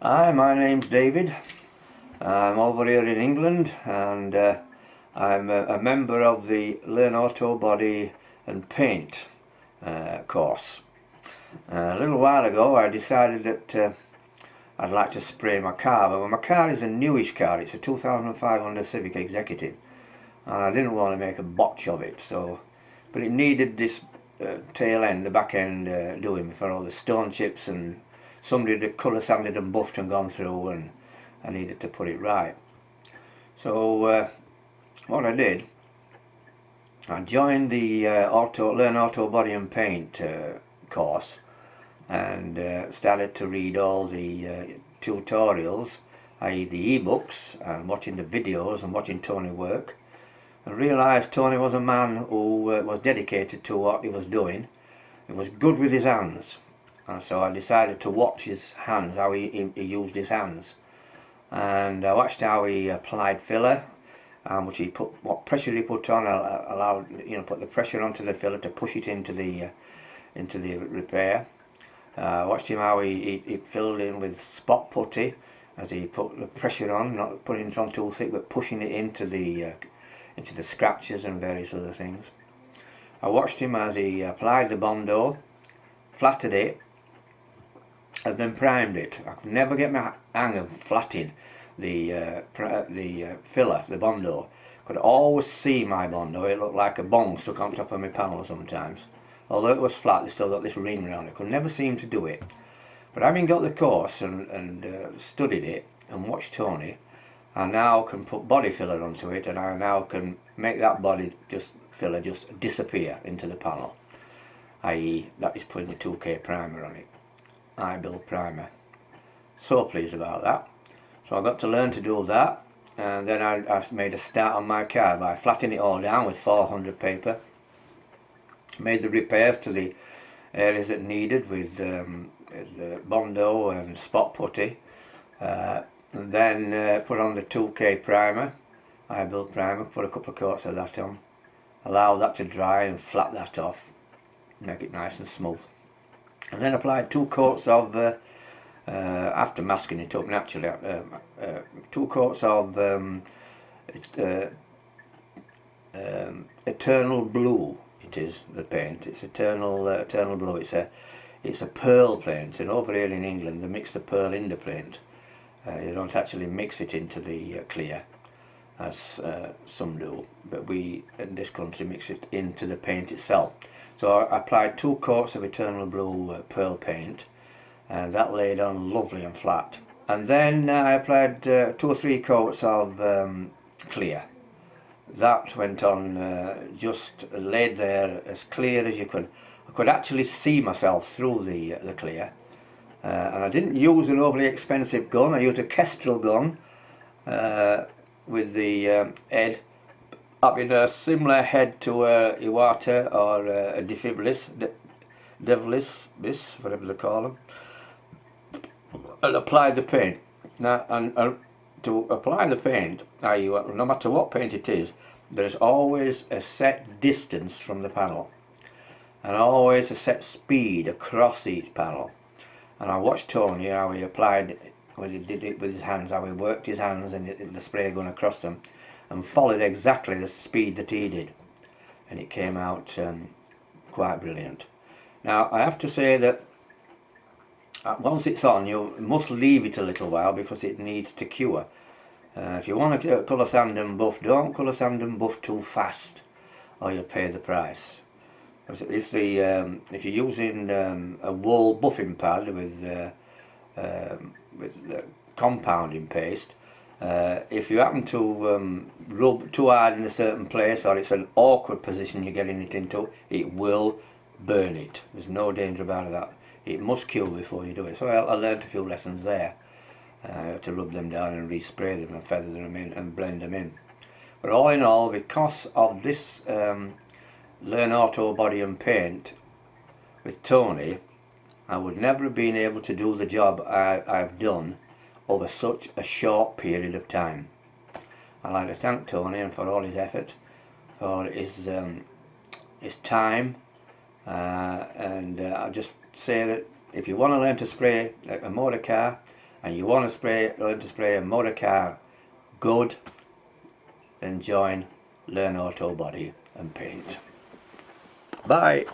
Hi, my name's David. I'm over here in England, and I'm a member of the Learn Auto Body and Paint course. A little while ago I decided that I'd like to spray my car, but my car is a newish car. It's a 2005 Honda Civic Executive, and I didn't want to make a botch of it, but it needed this tail end, the back end doing for all the stone chips, and somebody had colour sanded and buffed and gone through, and I needed to put it right. So what I did, I joined the Learn Auto Body and Paint course, and started to read all the tutorials, i.e. the e-books, and watching the videos and watching Tony work, and realised Tony was a man who was dedicated to what he was doing. He was good with his hands, and so I decided to watch his hands, how he used his hands. And I watched how he applied filler, which he put, what pressure he put on, allowed, put the pressure onto the filler to push it into the repair. I watched him how he filled in with spot putty as he put the pressure on, not putting it on too thick, but pushing it into the scratches and various other things. I watched him as he applied the Bondo, flattered it, and then primed it. I could never get my hang of flatting the filler, the Bondo. Could always see my Bondo. It looked like a bong stuck on top of my panel sometimes. Although it was flat, it still got this ring around it. Could never seem to do it. But having got the course and studied it and watched Tony, I now can put body filler onto it, and I now can make that body filler just disappear into the panel, i.e. that is putting the 2K primer on it. I build primer. So pleased about that. So I got to learn to do that, and then I made a start on my car by flattening it all down with 400 paper. Made the repairs to the areas that needed with the Bondo and spot putty, and then put on the 2K primer. I built primer, put a couple of coats of that on, allow that to dry and flat that off, make it nice and smooth, and then applied 2 coats of after masking it up naturally, 2 coats of Eternal Blue. It is the paint. It's Eternal Blue. It's a pearl paint, and over here in England they mix the pearl in the paint. You don't actually mix it into the clear, as some do, but we in this country mix it into the paint itself. So I applied 2 coats of Eternal Blue pearl paint, and that laid on lovely and flat. And then I applied 2 or 3 coats of clear. That went on, just laid there as clear as you could. I could actually see myself through the clear, and I didn't use an overly expensive gun. I used a Kestrel gun with the head having a similar head to a Iwata or a Devilis, whatever they call them, and applied the paint. Now, and to apply the paint, no matter what paint it is, there's always a set distance from the panel, and always a set speed across each panel. And I watched Tony how he applied, when he did it with his hands, how he worked his hands and the spray going across them, and followed exactly the speed that he did, and it came out quite brilliant. Now I have to say that once it's on, you must leave it a little while because it needs to cure. If you want to colour sand and buff, don't colour sand and buff too fast, or you'll pay the price. If you're using a wool buffing pad with compounding paste, if you happen to rub too hard in a certain place, or it's an awkward position you're getting it into, it will burn it. There's no danger about that. It must cure before you do it. So I learned a few lessons there, to rub them down and respray them and feather them in and blend them in. But all in all, because of this Learn Auto Body and Paint with Tony, I would never have been able to do the job I've done over such a short period of time. I'd like to thank Tony and for all his effort, for his time, and I'll just say that if you want to learn to spray a motor car, and you want to learn to spray a motor car good, then join Learn Auto Body and Paint. Bye.